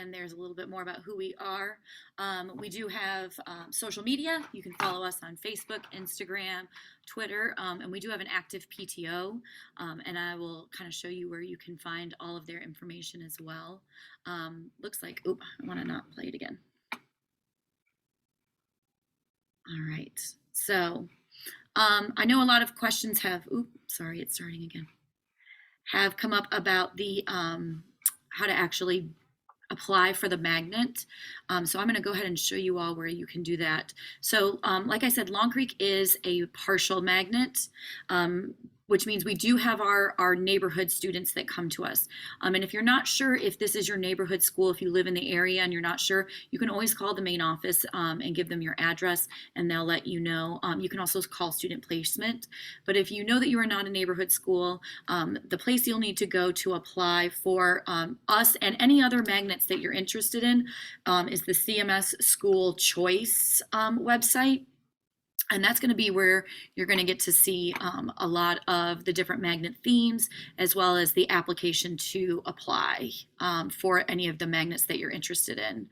and there's a little bit more about who we are. We do have social media. You can follow us on Facebook, Instagram, Twitter, and we do have an active PTO, and I will kind of show you where you can find all of their information as well. Looks like, oop, I want to not play it again. All right, so I know a lot of questions have, oop, sorry, it's starting again, have come up about the how to actually apply for the magnet. So I'm going to go ahead and show you all where you can do that. So like I said, Long Creek is a partial magnet, which means we do have our neighborhood students that come to us. And if you're not sure if this is your neighborhood school, if you live in the area and you're not sure, you can always call the main office and give them your address, and they'll let you know. You can also call student placement. But if you know that you are not a neighborhood school, the place you'll need to go to apply for us and any other magnets that you're interested in is the CMS School Choice website. And that's going to be where you're going to get to see a lot of the different magnet themes, as well as the application to apply for any of the magnets that you're interested in.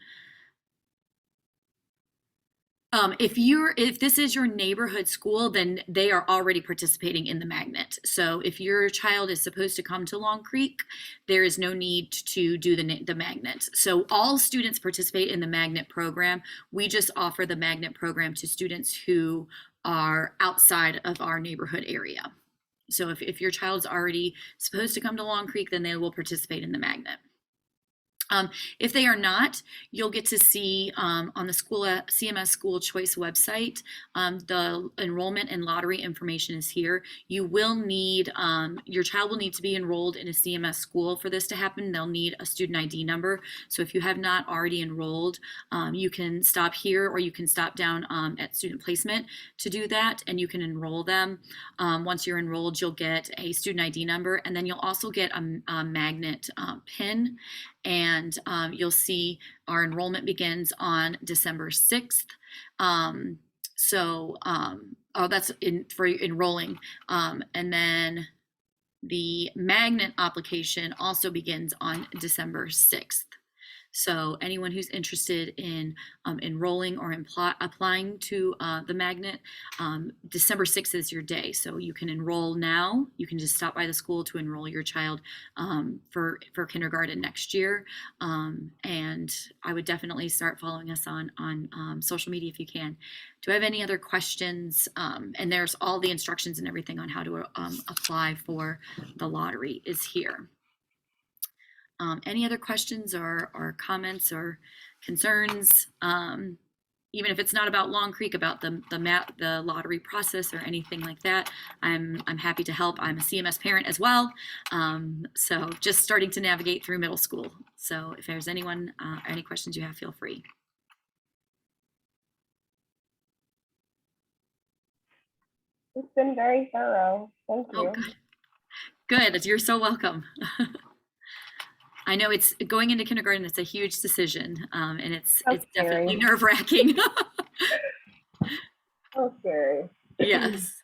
If this is your neighborhood school, then they are already participating in the magnet. So if your child is supposed to come to Long Creek, there is no need to do the magnet. So all students participate in the magnet program. We just offer the magnet program to students who are outside of our neighborhood area. So if your child's already supposed to come to Long Creek, then they will participate in the magnet. If they are not, you'll get to see on the CMS School Choice website, the enrollment and lottery information is here. You will need, your child will need to be enrolled in a CMS school for this to happen. They'll need a student ID number. So if you have not already enrolled, you can stop here, or you can stop down at student placement to do that, and you can enroll them. Once you're enrolled, you'll get a student ID number, and then you'll also get a magnet pin. And you'll see our enrollment begins on December 6th. That's for enrolling. And then the magnet application also begins on December 6th. So anyone who's interested in enrolling or applying to the magnet, December 6th is your day. So you can enroll now. You can just stop by the school to enroll your child for kindergarten next year. And I would definitely start following us on social media if you can. Do I have any other questions? And there's all the instructions and everything on how to apply for the lottery is here. Any other questions or comments or concerns? Even if it's not about Long Creek, about the lottery process or anything like that, I'm happy to help. I'm a CMS parent as well, so just starting to navigate through middle school. So if there's anyone any questions you have, feel free. It's been very thorough. Thank you. Oh, good. You're so welcome. I know it's going into kindergarten. It's a huge decision, and it's definitely nerve-wracking. So scary. Yes.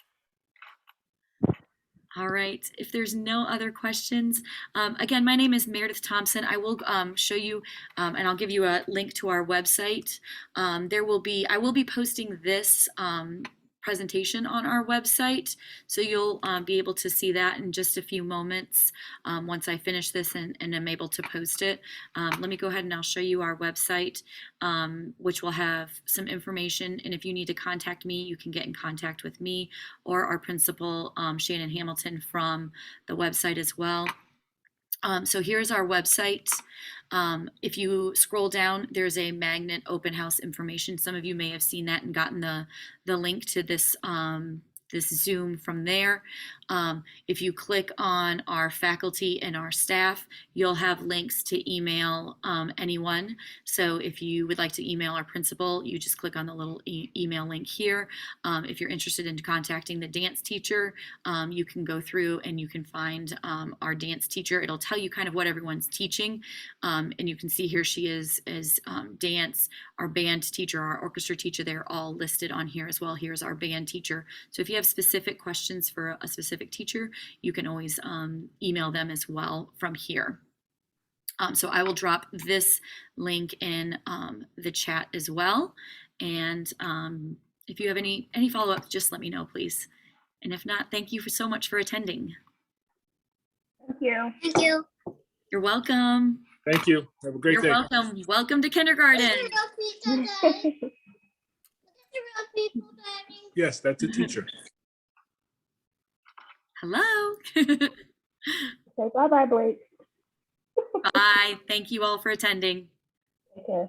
All right. If there's no other questions, again, my name is Meredith Thompson. I will show you, and I'll give you a link to our website. I will be posting this presentation on our website, so you'll be able to see that in just a few moments once I finish this and am able to post it. Let me go ahead and I'll show you our website, which will have some information, and if you need to contact me, you can get in contact with me or our principal, Shannon Hamilton, from the website as well. So here's our website. If you scroll down, there's a magnet open house information. Some of you may have seen that and gotten the link to this this Zoom from there. If you click on our faculty and our staff, you'll have links to email anyone. So if you would like to email our principal, you just click on the little email link here. If you're interested in contacting the dance teacher, you can go through and you can find our dance teacher. It'll tell you kind of what everyone's teaching. And you can see here she is dance, our band teacher, our orchestra teacher, they're all listed on here as well. Here's our band teacher. So if you have specific questions for a specific teacher, you can always email them as well from here. So I will drop this link in the chat as well. And if you have any follow-up, just let me know, please. And if not, thank you so much for attending. Thank you. Thank you. You're welcome. Thank you. Have a great You're day. welcome. Welcome to kindergarten. Yes, that's a teacher. Hello. Okay, bye-bye, Blake. Bye. Thank you all for attending. Take care.